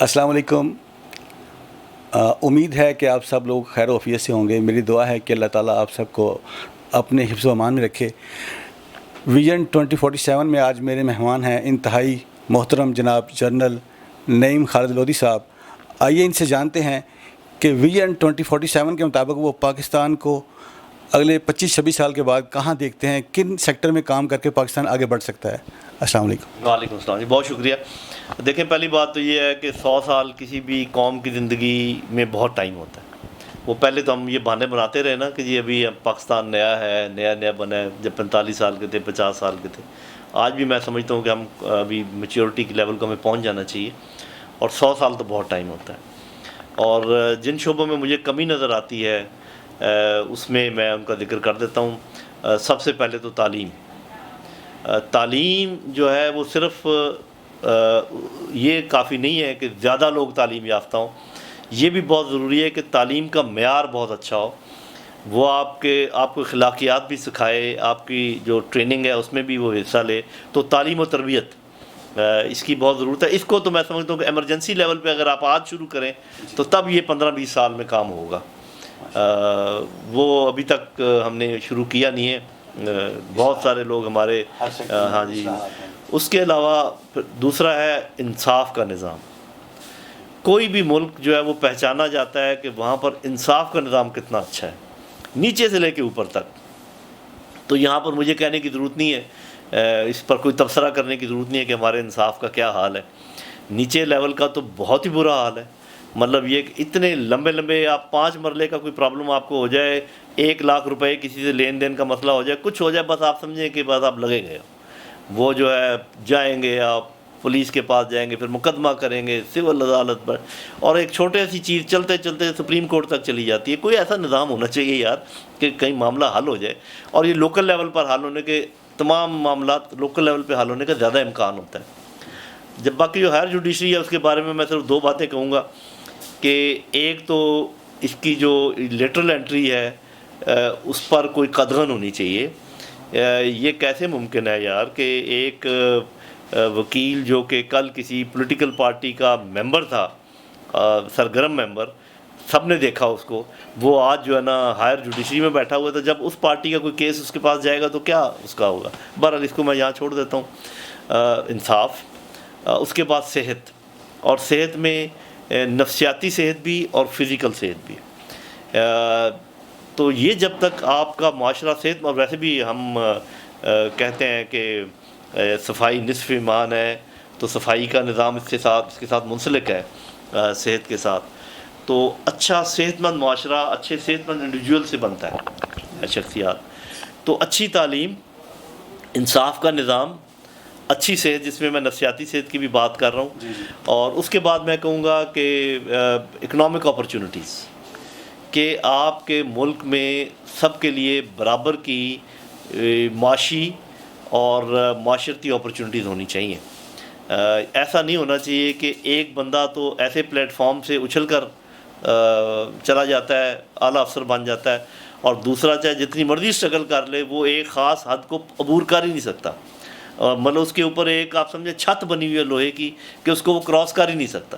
السلام علیکم. امید ہے کہ آپ سب لوگ خیر و عافیت سے ہوں گے. میری دعا ہے کہ اللہ تعالیٰ آپ سب کو اپنے حفظ و امان میں رکھے. ویژن 2047 میں آج میرے مہمان ہیں انتہائی محترم جناب جنرل نعیم خالد لودھی صاحب. آئیے ان سے جانتے ہیں کہ ویژن 2047 کے مطابق وہ پاکستان کو اگلے 25-26 سال کے بعد کہاں دیکھتے ہیں, کن سیکٹر میں کام کر کے پاکستان آگے بڑھ سکتا ہے. السلام علیکم. وعلیکم السلام جی, بہت شکریہ. دیکھیں, پہلی بات تو یہ ہے کہ 100 سال کسی بھی قوم کی زندگی میں بہت ٹائم ہوتا ہے. وہ پہلے تو ہم یہ بہانے بناتے رہے نا کہ جی ابھی پاکستان نیا ہے, نیا بنا ہے. جب 45 سال کے تھے, 50 سال کے تھے. آج بھی میں سمجھتا ہوں کہ ہم ابھی میچیورٹی کے لیول کو ہمیں پہنچ جانا چاہیے, اور 100 سال تو بہت ٹائم ہوتا ہے. اور جن شعبوں میں مجھے کمی نظر آتی ہے اس میں ان کا ذکر کر دیتا ہوں. سب سے پہلے تو تعلیم جو ہے وہ صرف یہ کافی نہیں ہے کہ زیادہ لوگ تعلیم یافتہ ہوں. یہ بھی بہت ضروری ہے کہ تعلیم کا معیار بہت اچھا ہو. وہ آپ کو اخلاقیات بھی سکھائے, آپ کی جو ٹریننگ ہے اس میں بھی وہ حصہ لے. تو تعلیم و تربیت اس کی بہت ضرورت ہے. اس کو تو میں سمجھتا ہوں کہ ایمرجنسی لیول پہ اگر آپ آج شروع کریں تو تب یہ 15-20 سال میں کام ہوگا. وہ ابھی تک ہم نے شروع کیا نہیں ہے. بہت سارے لوگ ہمارے ہاں جی. اس کے علاوہ دوسرا ہے انصاف کا نظام. کوئی بھی ملک جو ہے وہ پہچانا جاتا ہے کہ وہاں پر انصاف کا نظام کتنا اچھا ہے, نیچے سے لے کے اوپر تک. تو یہاں پر مجھے کہنے کی ضرورت نہیں ہے, اس پر کوئی تبصرہ کرنے کی ضرورت نہیں ہے کہ ہمارے انصاف کا کیا حال ہے. نیچے لیول کا تو بہت ہی برا حال ہے. مطلب یہ کہ اتنے لمبے آپ 5 مرلے کا کوئی پرابلم آپ کو ہو جائے, 1 لاکھ روپے کسی سے لین دین کا مسئلہ ہو جائے, کچھ ہو جائے, بس آپ سمجھیں کہ بس آپ لگے گئے. وہ جو ہے جائیں گے, آپ پولیس کے پاس جائیں گے, پھر مقدمہ کریں گے سول عدالت پر, اور ایک چھوٹے سی چیز چلتے چلتے سپریم کورٹ تک چلی جاتی ہے. کوئی ایسا نظام ہونا چاہیے یار کہ کہیں معاملہ حل ہو جائے. اور یہ لوکل لیول پر حل ہونے کے, تمام معاملات لوکل لیول پہ حل ہونے کا زیادہ امکان ہوتا ہے. جب باقی جو ہائر جوڈیشری ہے اس کے بارے میں صرف 2 باتیں کہوں گا کہ ایک تو اس کی جو لیٹرل انٹری ہے اس پر کوئی قدغن ہونی چاہیے. یہ کیسے ممکن ہے یار کہ ایک وکیل جو کہ کل کسی پولیٹیکل پارٹی کا ممبر تھا, سرگرم ممبر, سب نے دیکھا اس کو, وہ آج جو ہے نا ہائر جوڈیشری میں بیٹھا ہوا تھا. جب اس پارٹی کا کوئی کیس اس کے پاس جائے گا تو کیا اس کا ہوگا. بہرحال اس کو میں یہاں چھوڑ دیتا ہوں. انصاف, اس کے بعد صحت, اور صحت میں نفسیاتی صحت بھی اور فزیکل صحت بھی. تو یہ جب تک آپ کا معاشرہ صحت, اور ویسے بھی ہم کہتے ہیں کہ صفائی نصف ایمان ہے, تو صفائی کا نظام اس کے ساتھ منسلک ہے صحت کے ساتھ. تو اچھا صحت مند معاشرہ اچھے صحت مند انڈیویجول سے بنتا ہے شخصیات. تو اچھی تعلیم, انصاف کا نظام, اچھی صحت جس میں نفسیاتی صحت کی بھی بات کر رہا ہوں, اور اس کے بعد میں کہوں گا کہ اکنامک اپرچونٹیز, کہ آپ کے ملک میں سب کے لیے برابر کی معاشی اور معاشرتی اپرچونٹیز ہونی چاہیے. ایسا نہیں ہونا چاہیے کہ ایک بندہ تو ایسے پلیٹ فارم سے اچھل کر چلا جاتا ہے, اعلیٰ افسر بن جاتا ہے, اور دوسرا چاہے جتنی مرضی اسٹرگل کر لے وہ ایک خاص حد کو عبور کر ہی نہیں سکتا. مطلب اس کے اوپر ایک آپ سمجھیں چھت بنی ہوئی ہے لوہے کی کہ اس کو وہ کراس کر ہی نہیں سکتا.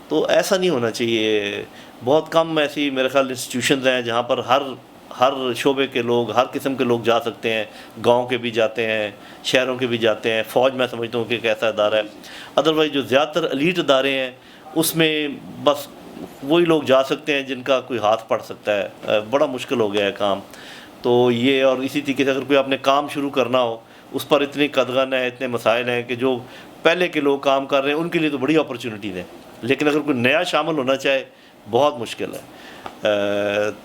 تو ایسا نہیں ہونا چاہیے. بہت کم ایسی میرے خیال انسٹیٹیوشنز ہیں جہاں پر ہر شعبے کے لوگ, ہر قسم کے لوگ جا سکتے ہیں. گاؤں کے بھی جاتے ہیں, شہروں کے بھی جاتے ہیں. فوج میں سمجھتا ہوں کہ ایک ایسا ادارہ ہے. ادروائز جو زیادہ تر ایلیٹ ادارے ہیں اس میں بس وہی لوگ جا سکتے ہیں جن کا کوئی ہاتھ پڑ سکتا ہے. بڑا مشکل ہو گیا ہے کام. تو یہ, اور اسی طریقے سے اگر کوئی آپ نے کام شروع کرنا ہو اس پر اتنی قدغن ہے, اتنے مسائل ہیں کہ جو پہلے کے لوگ کام کر رہے ہیں ان کے لیے تو بڑی اپرچونٹیز ہیں, لیکن اگر کوئی نیا شامل ہونا چاہے بہت مشکل ہے.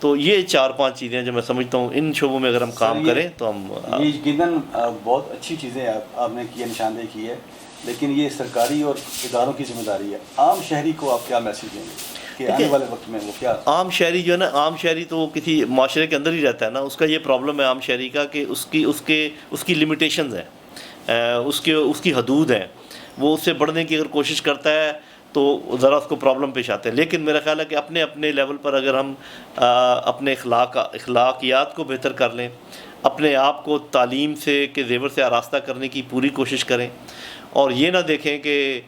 تو یہ 4-5 چیزیں جو میں سمجھتا ہوں ان شعبوں میں اگر ہم کام کریں تو ہم. یہ یقیناً بہت اچھی چیزیں آپ نے کی ہے, نشاندہی کی ہے, لیکن یہ سرکاری اور اداروں کی ذمہ داری ہے. عام شہری کو آپ کیا میسیج دیں گے کہ آنے والے وقت میں وہ کیا؟ عام شہری جو ہے نا, عام شہری تو کسی معاشرے کے اندر ہی رہتا ہے نا. اس کا یہ پرابلم ہے عام شہری کا کہ اس کی لمیٹیشنز ہیں, اس کی حدود ہیں. وہ اس سے بڑھنے کی اگر کوشش کرتا ہے تو ذرا اس کو پرابلم پیش آتے ہیں. لیکن میرا خیال ہے کہ اپنے لیول پر اگر ہم اپنے اخلاقیات کو بہتر کر لیں, اپنے آپ کو تعلیم کے زیور سے آراستہ کرنے کی پوری کوشش کریں, اور یہ نہ دیکھیں کہ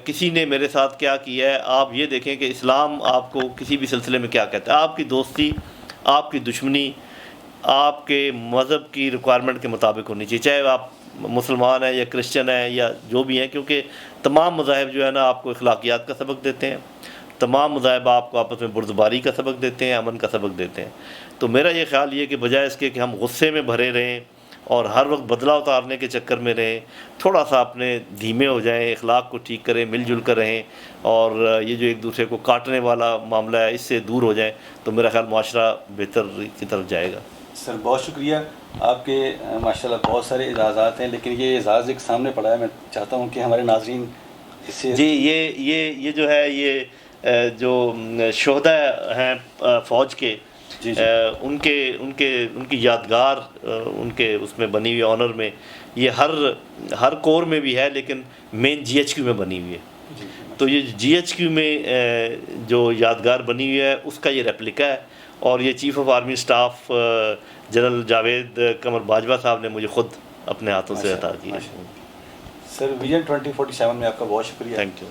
کسی نے میرے ساتھ کیا کیا ہے، آپ یہ دیکھیں کہ اسلام آپ کو کسی بھی سلسلے میں کیا کہتا ہے. آپ کی دوستی، آپ کی دشمنی آپ کے مذہب کی ریکوائرمنٹ کے مطابق ہونی چاہیے، چاہے آپ مسلمان ہیں یا کرسچن ہیں یا جو بھی ہیں، کیونکہ تمام مذاہب جو ہے نا آپ کو اخلاقیات کا سبق دیتے ہیں، تمام مذاہب آپ کو آپس میں بردباری کا سبق دیتے ہیں، امن کا سبق دیتے ہیں. تو میرا یہ خیال یہ کہ بجائے اس کے کہ ہم غصے میں بھرے رہیں اور ہر وقت بدلہ اتارنے کے چکر میں رہیں، تھوڑا سا اپنے دھیمے ہو جائیں، اخلاق کو ٹھیک کریں، مل جل کر رہیں، اور یہ جو ایک دوسرے کو کاٹنے والا معاملہ ہے اس سے دور ہو جائیں، تو میرا خیال معاشرہ بہتر کی طرف جائے گا. سر بہت شکریہ. آپ کے ماشاءاللہ بہت سارے اعزازات ہیں، لیکن یہ اعزاز ایک سامنے پڑا ہے، میں چاہتا ہوں کہ ہمارے ناظرین اس سے جی یہ جو ہے یہ جو شہداء ہیں فوج کے، جی جی ان کی یادگار ان کے اس میں بنی ہوئی آنر میں، یہ ہر کور میں بھی ہے، لیکن مین جی ایچ کیو میں بنی ہوئی ہے. جی تو یہ جی ایچ کیو میں جو یادگار بنی ہوئی ہے اس کا یہ ریپلیکا ہے، اور یہ chief of army staff general Javed Qamar Bajwa صاحب نے مجھے خود اپنے ہاتھوں سے عطا کیا. سر ویژن 2047 میں آپ کا بہت شکریہ. Thank you.